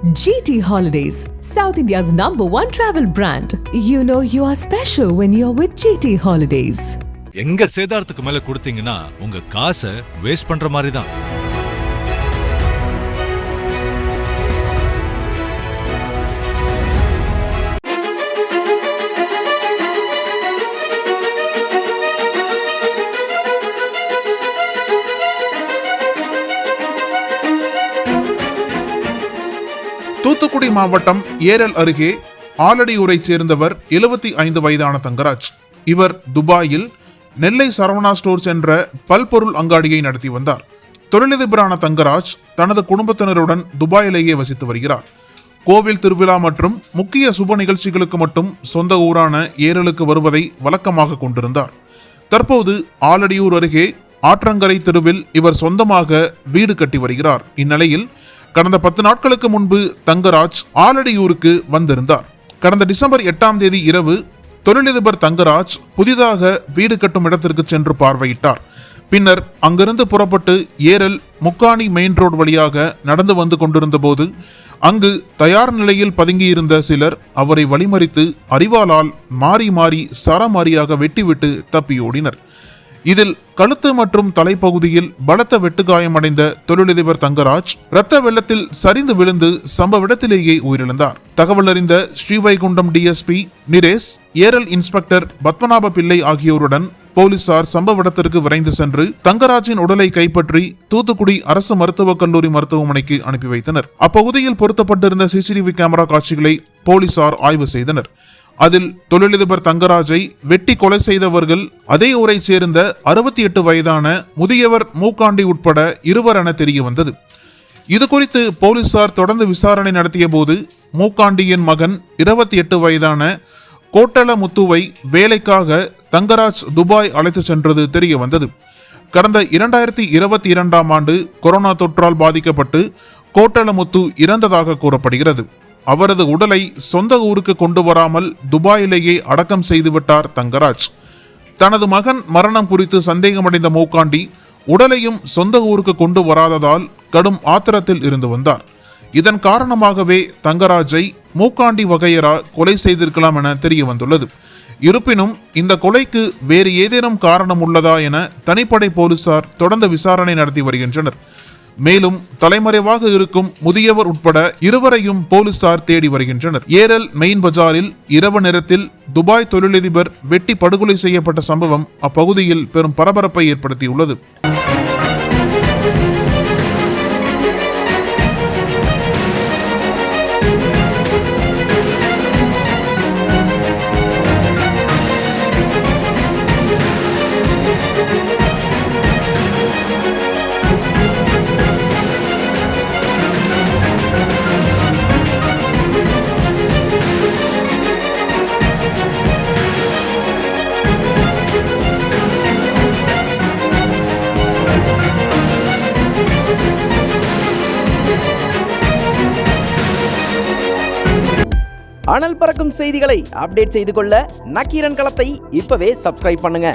GT Holidays, South India's #1 travel brand. You know you are special when you're with GT Holidays. எங்க சேதாரத்துக்கு மேல கொடுத்தீங்கன்னா உங்க காசை waste பண்ற மாதிரி தான். தூத்துக்குடி மாவட்டம் ஏரல் அருகே ஆலடியூரைச் சேர்ந்தவர் 75 வயதான தங்கராஜ். இவர் துபாயில் நெல்லை சரவணா ஸ்டோர்ஸ் என்ற பல்பொருள் அங்காடியை நடத்தி வந்தார். தொழிலதிபரான தங்கராஜ் தனது குடும்பத்தினருடன் துபாயிலேயே வசித்து வருகிறார். கோவில் திருவிழா மற்றும் முக்கிய சுப நிகழ்ச்சிகளுக்கு மட்டும் சொந்த ஊரான ஏரலுக்கு வருவதை வழக்கமாக கொண்டிருந்தார். தற்போது ஆலடியூர் அருகே ஆற்றங்கரை தெருவில் இவர் சொந்தமாக வீடு கட்டி வருகிறார். இந்நிலையில் கடந்த 10 நாட்களுக்கு முன்பு தங்கராஜ் ஆலடியூருக்கு வந்திருந்தார். கடந்த டிசம்பர் 8ஆம் தேதி இரவு தொழிலதிபர் தங்கராஜ் புதிதாக வீடு கட்டும் இடத்திற்கு சென்று பார்வையிட்டார். பின்னர் அங்கிருந்து புறப்பட்டு ஏரல் முக்காணி மெயின் ரோடு வழியாக நடந்து வந்து கொண்டிருந்த போது அங்கு தயார் நிலையில் பதுங்கியிருந்த சிலர் அவரை வழிமறித்து அரிவாளால் மாறி மாறி சரமாரியாக வெட்டிவிட்டு தப்பியோடினர். இதில் கழுத்து மற்றும் தலைப்பகுதியில் பலத்த வெட்டுக்காயமடைந்த தொழிலதிபர் தங்கராஜ் இரத்த வெள்ளத்தில் சரிந்து விழுந்து சம்பவ இடத்திலேயே உயிரிழந்தார். தகவல் அறிந்த ஸ்ரீவைகுண்டம் டிஎஸ்பி நிரேஷ், ஏரல் இன்ஸ்பெக்டர் பத்மநாப பிள்ளை ஆகியோருடன் போலீசார் சம்பவ இடத்திற்கு விரைந்து சென்று தங்கராஜின் உடலை கைப்பற்றி தூத்துக்குடி அரசு மருத்துவக் கல்லூரி மருத்துவமனைக்கு அனுப்பி வைத்தனர். அப்பகுதியில் பொருத்தப்பட்டிருந்த சிசிடிவி கேமரா காட்சிகளை போலீசார் ஆய்வு செய்தனர். அதில் தொழிலதிபர் தங்கராஜை வெட்டி கொலை செய்தவர்கள் அதே ஊரை சேர்ந்த 68 வயதான முதியவர் மூக்காண்டி உட்பட 2 என தெரிய வந்தது. இது குறித்து போலீசார் தொடர்ந்து விசாரணை நடத்திய போது மூக்காண்டியின் மகன் 28 வயதான கோட்டல முத்துவை வேலைக்காக தங்கராஜ் துபாய் அழைத்து சென்றது தெரிய வந்தது. கடந்த 2022ஆம் ஆண்டு கொரோனா தொற்றால் பாதிக்கப்பட்டு கோட்டல முத்து இறந்ததாக கூறப்படுகிறது. அவரது உடலை சொந்த ஊருக்கு கொண்டு வராமல் துபாயிலேயே அடக்கம் செய்துவிட்டார் தங்கராஜ். தனது மகன் மரணம் குறித்து சந்தேகமடைந்த மூக்காண்டி உடலையும் சொந்த ஊருக்கு கொண்டு வராததால் கடும் ஆத்திரத்தில் இருந்து வந்தார். இதன் காரணமாகவே தங்கராஜை மூக்காண்டி வகையரா கொலை செய்திருக்கலாம் என தெரிய வந்துள்ளது. இருப்பினும் இந்த கொலைக்கு வேறு ஏதேனும் காரணம் உள்ளதா என தனிப்படை போலீசார் தொடர்ந்து விசாரணை நடத்தி வருகின்றனர். மேலும் தலைமறைவாக இருக்கும் முதியவர் உட்பட 2 போலீசார் தேடி வருகின்றனர். ஏரல் மெயின் பஜாரில் இரவு நேரத்தில் துபாய் தொழிலதிபர் வெட்டி படுகொலை செய்யப்பட்ட சம்பவம் அப்பகுதியில் பெரும் பரபரப்பை ஏற்படுத்தியுள்ளது. அனல் பறக்கும் செய்திகளை அப்டேட் செய்து கொள்ள நக்கீரன் களத்தை இப்பவே சப்ஸ்கிரைப் பண்ணுங்க.